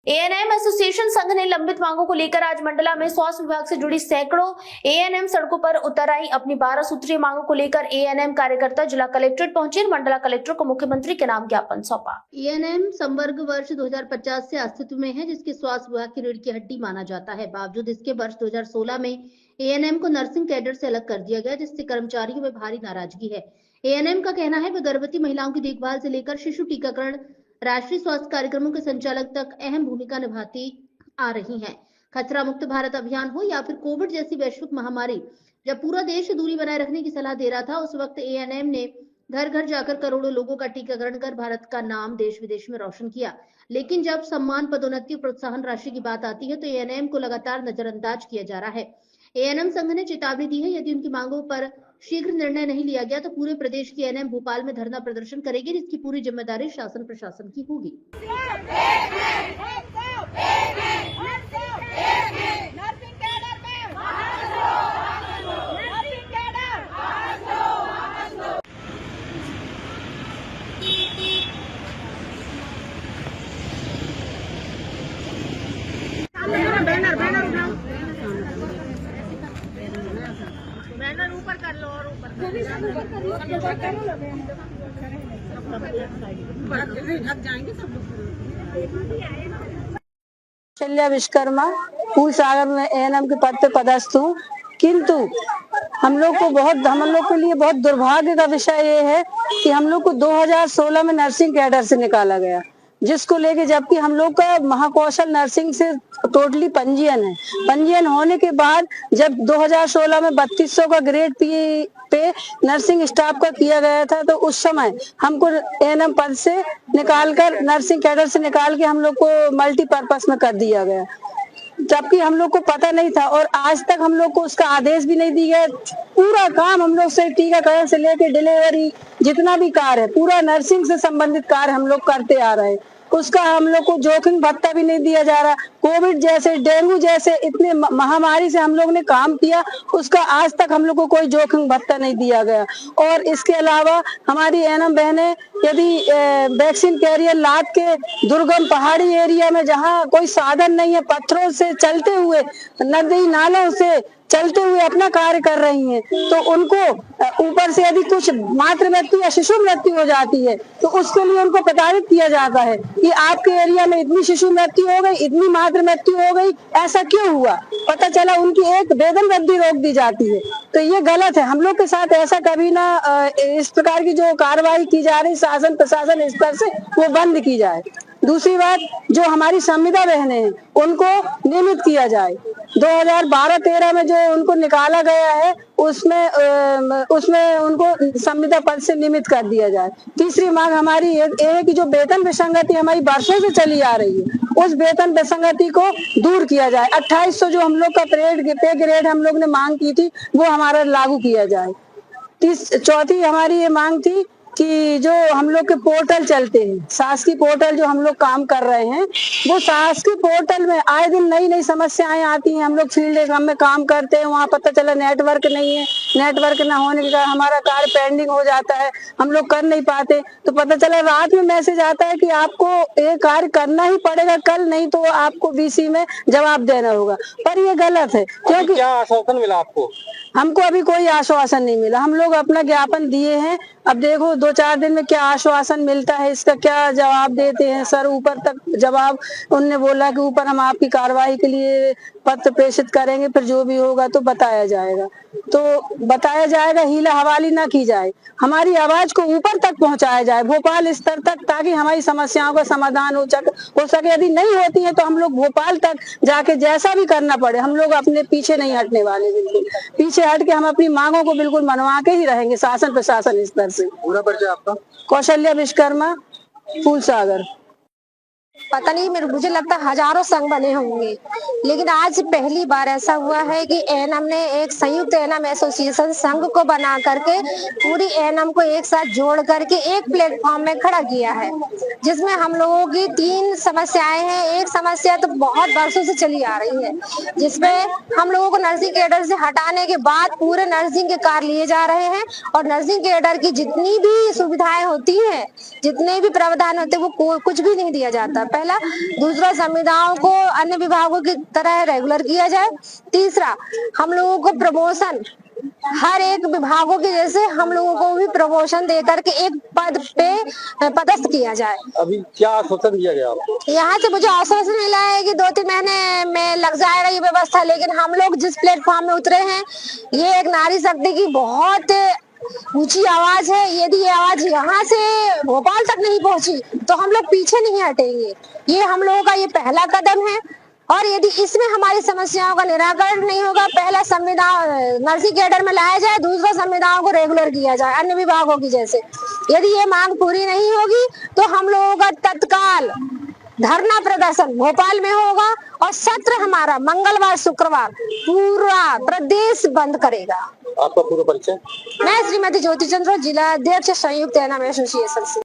ANM association संघ ने लंबित मांगों को लेकर आज मंडला में स्वास्थ्य विभाग से जुड़ी सैकड़ों एएनएम सड़कों पर उतर आई। अपनी 12 सूत्रीय मांगों को लेकर एएनएम कार्यकर्ता जिला कलेक्ट्रेट पहुंचे, मंडला कलेक्टर को मुख्यमंत्री के नाम ज्ञापन सौंपा। एएनएम संवर्ग वर्ष 2050 से अस्तित्व में है, जिसके स्वास्थ्य विभाग की रीढ़ की हड्डी माना जाता है। बावजूद इसके वर्ष 2016 में एएनएम को नर्सिंग कैडर से अलग कर दिया गया, जिससे कर्मचारियों में भारी नाराजगी है। एएनएम का कहना है वे गर्भवती महिलाओं की देखभाल से लेकर शिशु टीकाकरण, राष्ट्रीय स्वास्थ्य कार्यक्रमों के संचालक तक अहम भूमिका निभाती आ रही हैं। खतरा मुक्त भारत अभियान हो या फिर कोविड जैसी वैश्विक महामारी, जब पूरा देश दूरी बनाए रखने की सलाह दे रहा था, उस वक्त एएनएम ने घर घर जाकर करोड़ों लोगों का टीकाकरण कर भारत का नाम देश विदेश में रोशन किया। लेकिन जब सम्मान, पदोन्नति और प्रोत्साहन राशि की बात आती है तो एएनएम को लगातार नजरअंदाज किया जा रहा है। एएनएम संघ ने चेतावनी दी है, यदि उनकी मांगों पर शीघ्र निर्णय नहीं लिया गया तो पूरे प्रदेश की एएनएम भोपाल में धरना प्रदर्शन करेगी, जिसकी पूरी जिम्मेदारी शासन प्रशासन की होगी। बैनर ऊपर कर लो और ऊपर ढक जाएंगे सब लोग। कौशल्या विश्वकर्मा फूल सागर में एएनएम के पद पे पदस्थ हूँ, किंतु हम लोग के लिए बहुत दुर्भाग्य का विषय ये है कि हम लोग को 2016 में नर्सिंग कैडर से निकाला गया, जिसको लेके जबकि हम लोग का महाकौशल नर्सिंग से टोटली पंजीयन होने के बाद जब 2016 में 3200 का ग्रेड पे नर्सिंग स्टाफ का किया गया था, तो उस समय हमको एएनएम पद से निकालकर नर्सिंग कैडर से निकाल के हम लोग को मल्टीपर्पस में कर दिया गया, जबकि हम लोग को पता नहीं था और आज तक हम लोग को उसका आदेश भी नहीं दिया गया। पूरा काम हम लोग से टीकाकरण से लेके डिलीवरी जितना भी कार्य है, पूरा नर्सिंग से संबंधित कार्य हम लोग करते आ रहे हैं, उसका हम लोग को जोखिम भत्ता भी नहीं दिया जा रहा। कोविड जैसे, डेंगू जैसे इतने महामारी से हम लोग ने काम किया, उसका आज तक हम लोग को कोई जोखिम भत्ता नहीं दिया गया। और इसके अलावा हमारी एएनएम बहनें यदि वैक्सीन कैरियर लाद के दुर्गम पहाड़ी एरिया में जहाँ कोई साधन नहीं है, पत्थरों से चलते हुए, नदी नालों से चलते हुए अपना कार्य कर रही हैं, तो उनको ऊपर से यदि कुछ मातृ मृत्यु या शिशु मृत्यु हो जाती है तो उसके लिए उनको प्रताड़ित किया जाता है कि आपके एरिया में इतनी शिशु मृत्यु हो गई, इतनी मातृ मृत्यु हो गई, ऐसा क्यों हुआ? पता चला उनकी एक वेतन वृद्धि रोक दी जाती है, तो ये गलत है। हम लोग के साथ ऐसा कभी ना, इस प्रकार की जो कार्रवाई की जा रही शासन प्रशासन स्तर से, वो बंद की जाए। दूसरी बात, जो हमारी संविदा बहनें हैं उनको नियमित किया जाए। 2012-13 में जो उनको निकाला गया है उसमें उनको संविदा पद से नियमित कर दिया जाए। तीसरी मांग हमारी ये है कि जो वेतन विसंगति हमारी वर्षों से चली आ रही है, उस वेतन विसंगति को दूर किया जाए। 2800 जो हम लोग का पे ग्रेड हम लोग ने मांग की थी, वो हमारा लागू किया जाए। चौथी हमारी ये मांग थी कि जो हम लोग के पोर्टल चलते हैं, शासकीय पोर्टल जो हम लोग काम कर रहे हैं, वो शासकीय पोर्टल में आए दिन नई नई समस्याएं आती हैं। हम लोग फील्ड में काम करते हैं, वहाँ पता चला नेटवर्क नहीं है, नेटवर्क ना होने के कारण हमारा कार्य पेंडिंग हो जाता है, हम लोग कर नहीं पाते। तो पता चला रात में मैसेज आता है कि आपको ये कार्य करना ही पड़ेगा कल, नहीं तो आपको बीसी में जवाब देना होगा। पर ये गलत है, क्योंकि क्या आश्वासन मिला आपको? हमको अभी कोई आश्वासन नहीं मिला। हम लोग अपना ज्ञापन दिए हैं, अब देखो 2-4 दिन में क्या आश्वासन मिलता है, इसका क्या जवाब देते हैं सर। ऊपर तक जवाब उनने बोला कि ऊपर हम आपकी कार्रवाई के लिए पत्र प्रेषित करेंगे, फिर जो भी होगा तो बताया जाएगा। हीला हवाली ना की जाए, हमारी आवाज को ऊपर तक पहुंचाया जाए, भोपाल स्तर तक, ताकि हमारी समस्याओं का समाधान हो सके। यदि नहीं होती है तो हम लोग भोपाल तक जाके जैसा भी करना पड़े, हम लोग अपने पीछे नहीं हटने वाले। बिल्कुल पीछे हट के हम अपनी मांगों को बिल्कुल मनवा के ही रहेंगे शासन प्रशासन स्तर से। पूरा परिचय आपका? कौशल्या विश्वकर्मा, फूल सागर। पता नहीं, मुझे लगता है हजारों संघ बने होंगे, लेकिन आज पहली बार ऐसा हुआ है कि एएनएम ने एक संयुक्त एएनएम एसोसिएशन संघ को बना करके पूरी एएनएम को एक साथ जोड़ करके एक प्लेटफॉर्म में खड़ा किया है, जिसमें हम लोगों की 3 समस्याएं हैं। एक समस्या तो बहुत वर्षों से चली आ रही है, जिसमें हम लोगों को नर्सिंग कैडर से हटाने के बाद पूरे नर्सिंग के कार्य लिए जा रहे हैं और नर्सिंग कैडर की जितनी भी सुविधाएं होती हैं, जितने भी प्रावधान होते हैं, वो कुछ भी नहीं दिया जाता। जाए, पहला। दूसरा, संविदाओं को अन्य विभागों की तरह रेगुलर किया जाए। तीसरा, हम लोगों को प्रमोशन हर एक विभागों के जैसे हम लोगों को भी प्रमोशन देकर के एक पद पे पदस्थ किया जाए। अभी क्या आश्वासन दिया गया आपको? यहाँ से मुझे आश्वासन मिला है कि 2-3 महीने में लग जाएगा ये व्यवस्था, लेकिन हम लोग जिस प्लेटफॉर्म में उतरे हैं, ये एक नारी शक्ति की बहुत ऊंची आवाज है। यदि ये आवाज यहाँ से भोपाल तक नहीं पहुंची तो हम लोग पीछे नहीं हटेंगे। ये हम लोगों का ये पहला कदम है, और यदि इसमें हमारी समस्याओं का निराकरण नहीं होगा, पहला संविदा नर्सिंग कैडर में लाया जाए, दूसरा संविदाओं को रेगुलर किया जाए अन्य विभागों की जैसे। यदि ये मांग पूरी नहीं होगी तो हम लोगों का तत्काल धरना प्रदर्शन भोपाल में होगा, और सत्र हमारा मंगलवार शुक्रवार पूरा प्रदेश बंद करेगा। आपका पूरा परिचय? मैं श्रीमती ज्योति चंद्र, जिला अध्यक्ष संयुक्त एएनएम एसोसिएशन से।